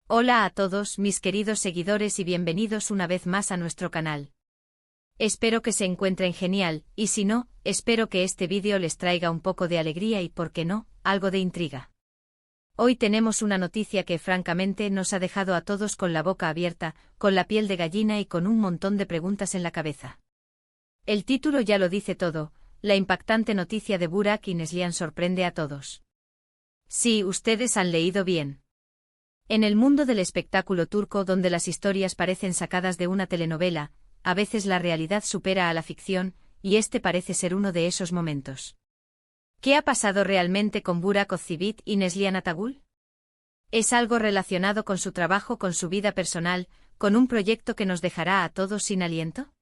Hola a todos mis queridos seguidores y bienvenidos una vez más a nuestro canal. Espero que se encuentren genial, y si no, espero que este vídeo les traiga un poco de alegría y, por qué no, algo de intriga. Hoy tenemos una noticia que francamente nos ha dejado a todos con la boca abierta, con la piel de gallina y con un montón de preguntas en la cabeza. El título ya lo dice todo, la impactante noticia de Burak y Neslihan sorprende a todos. Sí, ustedes han leído bien. En el mundo del espectáculo turco, donde las historias parecen sacadas de una telenovela, a veces la realidad supera a la ficción, y este parece ser uno de esos momentos. ¿Qué ha pasado realmente con Burak Özçivit y Neslihan Atagül? ¿Es algo relacionado con su trabajo, con su vida personal, con un proyecto que nos dejará a todos sin aliento?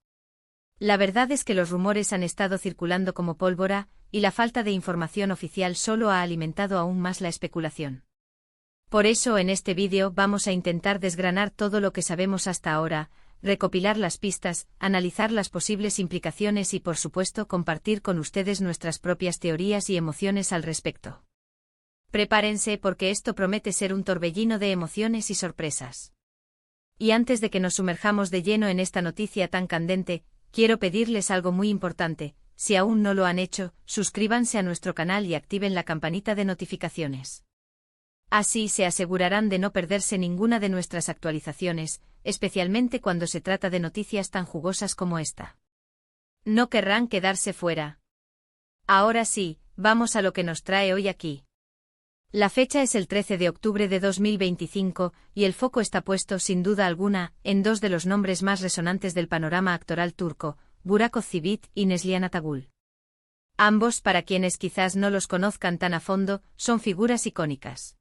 La verdad es que los rumores han estado circulando como pólvora, y la falta de información oficial solo ha alimentado aún más la especulación. Por eso en este vídeo vamos a intentar desgranar todo lo que sabemos hasta ahora, recopilar las pistas, analizar las posibles implicaciones y por supuesto compartir con ustedes nuestras propias teorías y emociones al respecto. Prepárense porque esto promete ser un torbellino de emociones y sorpresas. Y antes de que nos sumerjamos de lleno en esta noticia tan candente, quiero pedirles algo muy importante: si aún no lo han hecho, suscríbanse a nuestro canal y activen la campanita de notificaciones. Así se asegurarán de no perderse ninguna de nuestras actualizaciones, especialmente cuando se trata de noticias tan jugosas como esta. No querrán quedarse fuera. Ahora sí, vamos a lo que nos trae hoy aquí. La fecha es el 13 de octubre de 2025, y el foco está puesto sin duda alguna en dos de los nombres más resonantes del panorama actoral turco, Burak Özçivit y Neslihan Atagül. Ambos, para quienes quizás no los conozcan tan a fondo, son figuras icónicas.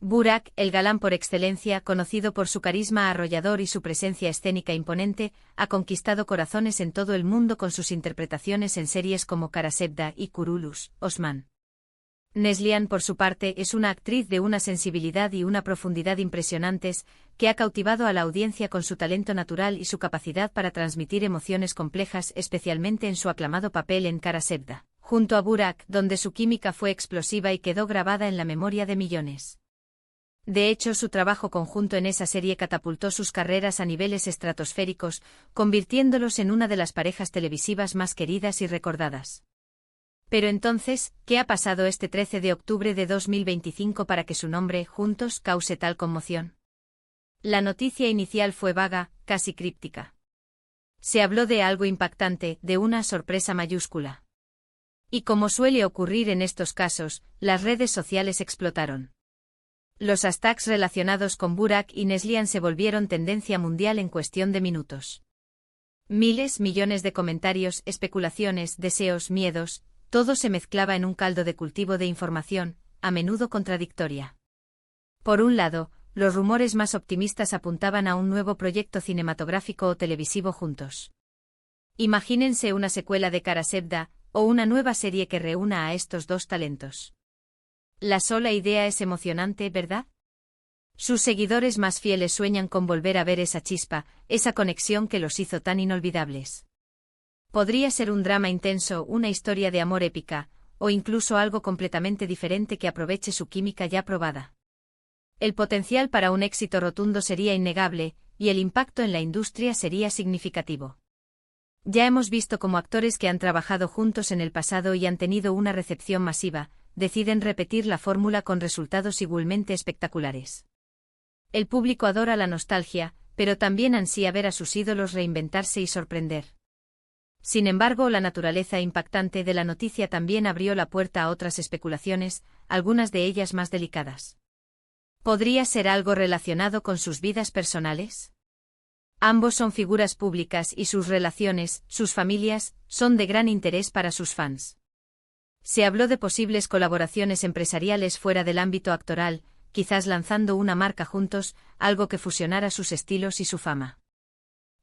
Burak, el galán por excelencia, conocido por su carisma arrollador y su presencia escénica imponente, ha conquistado corazones en todo el mundo con sus interpretaciones en series como Kara Sevda y Kuruluş, Osman. Neslihan, por su parte, es una actriz de una sensibilidad y una profundidad impresionantes, que ha cautivado a la audiencia con su talento natural y su capacidad para transmitir emociones complejas, especialmente en su aclamado papel en Kara Sevda, junto a Burak, donde su química fue explosiva y quedó grabada en la memoria de millones. De hecho, su trabajo conjunto en esa serie catapultó sus carreras a niveles estratosféricos, convirtiéndolos en una de las parejas televisivas más queridas y recordadas. Pero entonces, ¿qué ha pasado este 13 de octubre de 2025 para que su nombre, juntos, cause tal conmoción? La noticia inicial fue vaga, casi críptica. Se habló de algo impactante, de una sorpresa mayúscula. Y como suele ocurrir en estos casos, las redes sociales explotaron. Los hashtags relacionados con Burak y Neslihan se volvieron tendencia mundial en cuestión de minutos. Millones de comentarios, especulaciones, deseos, miedos, todo se mezclaba en un caldo de cultivo de información, a menudo contradictoria. Por un lado, los rumores más optimistas apuntaban a un nuevo proyecto cinematográfico o televisivo juntos. Imagínense una secuela de Kara Sevda, o una nueva serie que reúna a estos dos talentos. La sola idea es emocionante, ¿verdad? Sus seguidores más fieles sueñan con volver a ver esa chispa, esa conexión que los hizo tan inolvidables. Podría ser un drama intenso, una historia de amor épica, o incluso algo completamente diferente que aproveche su química ya probada. El potencial para un éxito rotundo sería innegable, y el impacto en la industria sería significativo. Ya hemos visto cómo actores que han trabajado juntos en el pasado y han tenido una recepción masiva, deciden repetir la fórmula con resultados igualmente espectaculares. El público adora la nostalgia, pero también ansía ver a sus ídolos reinventarse y sorprender. Sin embargo, la naturaleza impactante de la noticia también abrió la puerta a otras especulaciones, algunas de ellas más delicadas. ¿Podría ser algo relacionado con sus vidas personales? Ambos son figuras públicas y sus relaciones, sus familias, son de gran interés para sus fans. Se habló de posibles colaboraciones empresariales fuera del ámbito actoral, quizás lanzando una marca juntos, algo que fusionara sus estilos y su fama.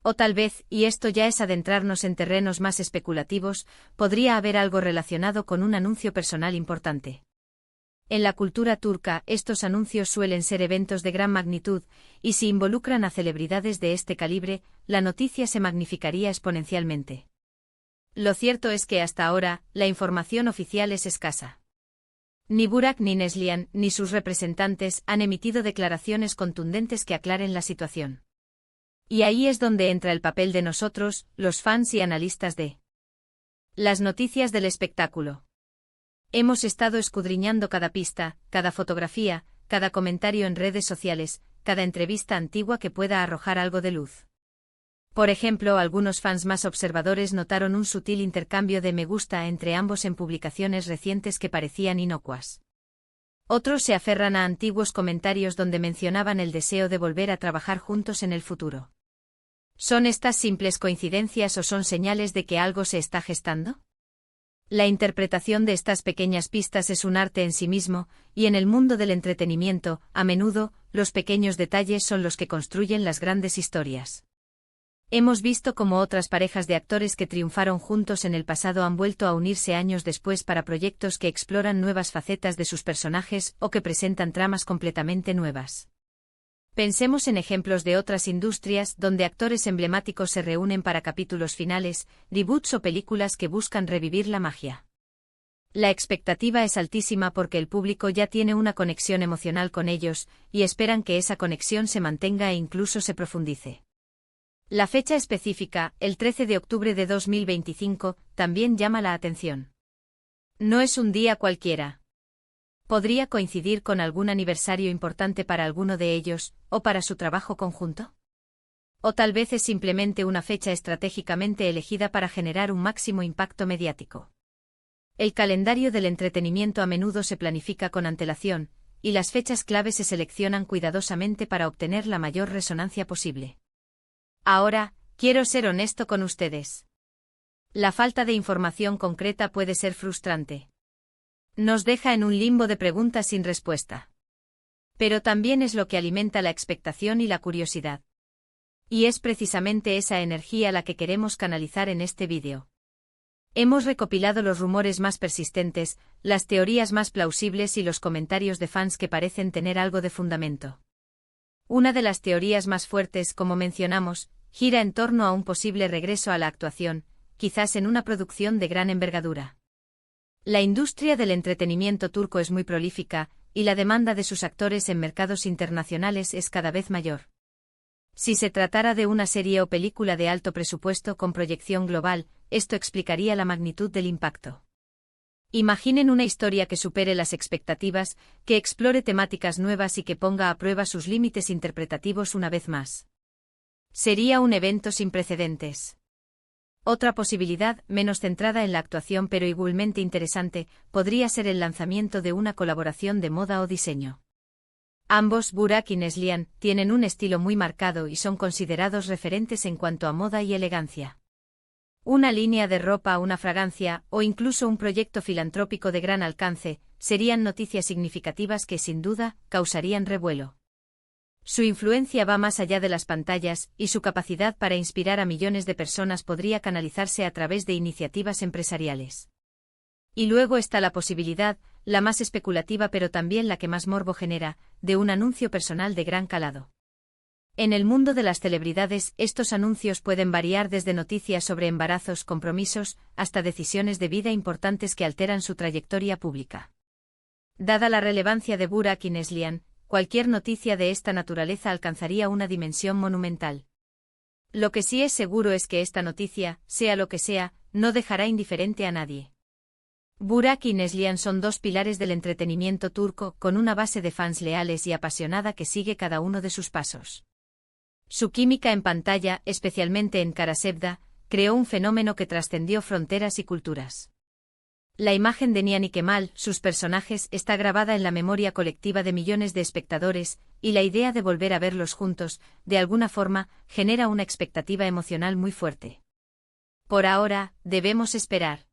O tal vez, y esto ya es adentrarnos en terrenos más especulativos, podría haber algo relacionado con un anuncio personal importante. En la cultura turca, estos anuncios suelen ser eventos de gran magnitud, y si involucran a celebridades de este calibre, la noticia se magnificaría exponencialmente. Lo cierto es que hasta ahora, la información oficial es escasa. Ni Burak ni Neslihan, ni sus representantes, han emitido declaraciones contundentes que aclaren la situación. Y ahí es donde entra el papel de nosotros, los fans y analistas de las noticias del espectáculo. Hemos estado escudriñando cada pista, cada fotografía, cada comentario en redes sociales, cada entrevista antigua que pueda arrojar algo de luz. Por ejemplo, algunos fans más observadores notaron un sutil intercambio de me gusta entre ambos en publicaciones recientes que parecían inocuas. Otros se aferran a antiguos comentarios donde mencionaban el deseo de volver a trabajar juntos en el futuro. ¿Son estas simples coincidencias o son señales de que algo se está gestando? La interpretación de estas pequeñas pistas es un arte en sí mismo, y en el mundo del entretenimiento, a menudo, los pequeños detalles son los que construyen las grandes historias. Hemos visto cómo otras parejas de actores que triunfaron juntos en el pasado han vuelto a unirse años después para proyectos que exploran nuevas facetas de sus personajes o que presentan tramas completamente nuevas. Pensemos en ejemplos de otras industrias donde actores emblemáticos se reúnen para capítulos finales, reboots o películas que buscan revivir la magia. La expectativa es altísima porque el público ya tiene una conexión emocional con ellos, y esperan que esa conexión se mantenga e incluso se profundice. La fecha específica, el 13 de octubre de 2025, también llama la atención. No es un día cualquiera. ¿Podría coincidir con algún aniversario importante para alguno de ellos, o para su trabajo conjunto? ¿O tal vez es simplemente una fecha estratégicamente elegida para generar un máximo impacto mediático? El calendario del entretenimiento a menudo se planifica con antelación, y las fechas clave se seleccionan cuidadosamente para obtener la mayor resonancia posible. Ahora, quiero ser honesto con ustedes. La falta de información concreta puede ser frustrante. Nos deja en un limbo de preguntas sin respuesta. Pero también es lo que alimenta la expectación y la curiosidad. Y es precisamente esa energía la que queremos canalizar en este vídeo. Hemos recopilado los rumores más persistentes, las teorías más plausibles y los comentarios de fans que parecen tener algo de fundamento. Una de las teorías más fuertes, como mencionamos, gira en torno a un posible regreso a la actuación, quizás en una producción de gran envergadura. La industria del entretenimiento turco es muy prolífica, y la demanda de sus actores en mercados internacionales es cada vez mayor. Si se tratara de una serie o película de alto presupuesto con proyección global, esto explicaría la magnitud del impacto. Imaginen una historia que supere las expectativas, que explore temáticas nuevas y que ponga a prueba sus límites interpretativos una vez más. Sería un evento sin precedentes. Otra posibilidad, menos centrada en la actuación pero igualmente interesante, podría ser el lanzamiento de una colaboración de moda o diseño. Ambos, Burak y Neslihan, tienen un estilo muy marcado y son considerados referentes en cuanto a moda y elegancia. Una línea de ropa, una fragancia, o incluso un proyecto filantrópico de gran alcance, serían noticias significativas que sin duda causarían revuelo. Su influencia va más allá de las pantallas, y su capacidad para inspirar a millones de personas podría canalizarse a través de iniciativas empresariales. Y luego está la posibilidad, la más especulativa pero también la que más morbo genera, de un anuncio personal de gran calado. En el mundo de las celebridades, estos anuncios pueden variar desde noticias sobre embarazos, compromisos, hasta decisiones de vida importantes que alteran su trayectoria pública. Dada la relevancia de Burak y Neslihan, cualquier noticia de esta naturaleza alcanzaría una dimensión monumental. Lo que sí es seguro es que esta noticia, sea lo que sea, no dejará indiferente a nadie. Burak y Neslihan son dos pilares del entretenimiento turco con una base de fans leales y apasionada que sigue cada uno de sus pasos. Su química en pantalla, especialmente en Karasevda, creó un fenómeno que trascendió fronteras y culturas. La imagen de Nihan y Kemal, sus personajes, está grabada en la memoria colectiva de millones de espectadores, y la idea de volver a verlos juntos, de alguna forma, genera una expectativa emocional muy fuerte. Por ahora, debemos esperar.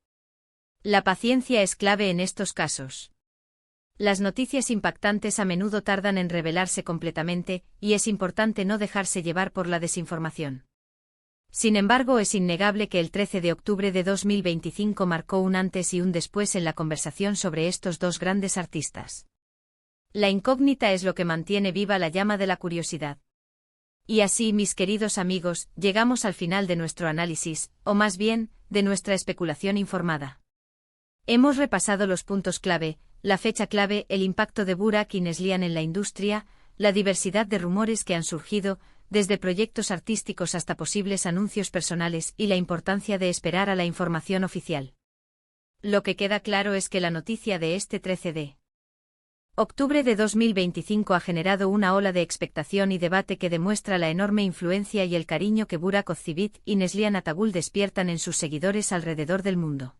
La paciencia es clave en estos casos. Las noticias impactantes a menudo tardan en revelarse completamente, y es importante no dejarse llevar por la desinformación. Sin embargo, es innegable que el 13 de octubre de 2025 marcó un antes y un después en la conversación sobre estos dos grandes artistas. La incógnita es lo que mantiene viva la llama de la curiosidad. Y así, mis queridos amigos, llegamos al final de nuestro análisis, o más bien, de nuestra especulación informada. Hemos repasado los puntos clave, la fecha clave, el impacto de Burak y Neslihan en la industria, la diversidad de rumores que han surgido, desde proyectos artísticos hasta posibles anuncios personales, y la importancia de esperar a la información oficial. Lo que queda claro es que la noticia de este 13 de octubre de 2025 ha generado una ola de expectación y debate que demuestra la enorme influencia y el cariño que Burak Ozceğit y Neslihan Atagül despiertan en sus seguidores alrededor del mundo.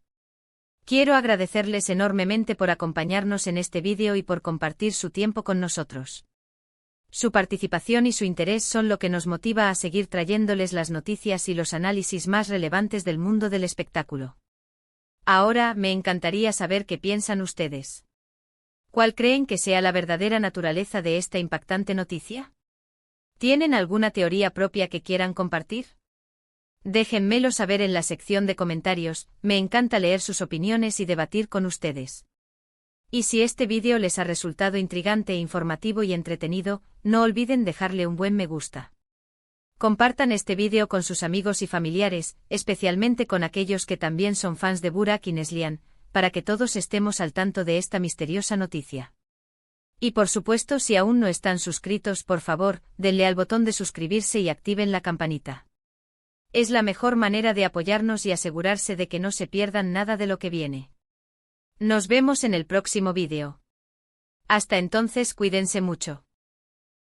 Quiero agradecerles enormemente por acompañarnos en este vídeo y por compartir su tiempo con nosotros. Su participación y su interés son lo que nos motiva a seguir trayéndoles las noticias y los análisis más relevantes del mundo del espectáculo. Ahora, me encantaría saber qué piensan ustedes. ¿Cuál creen que sea la verdadera naturaleza de esta impactante noticia? ¿Tienen alguna teoría propia que quieran compartir? Déjenmelo saber en la sección de comentarios, me encanta leer sus opiniones y debatir con ustedes. Y si este vídeo les ha resultado intrigante, informativo y entretenido, no olviden dejarle un buen me gusta. Compartan este vídeo con sus amigos y familiares, especialmente con aquellos que también son fans de Burak y Neslihan, para que todos estemos al tanto de esta misteriosa noticia. Y por supuesto, si aún no están suscritos, por favor, denle al botón de suscribirse y activen la campanita. Es la mejor manera de apoyarnos y asegurarse de que no se pierdan nada de lo que viene. Nos vemos en el próximo vídeo. Hasta entonces, cuídense mucho.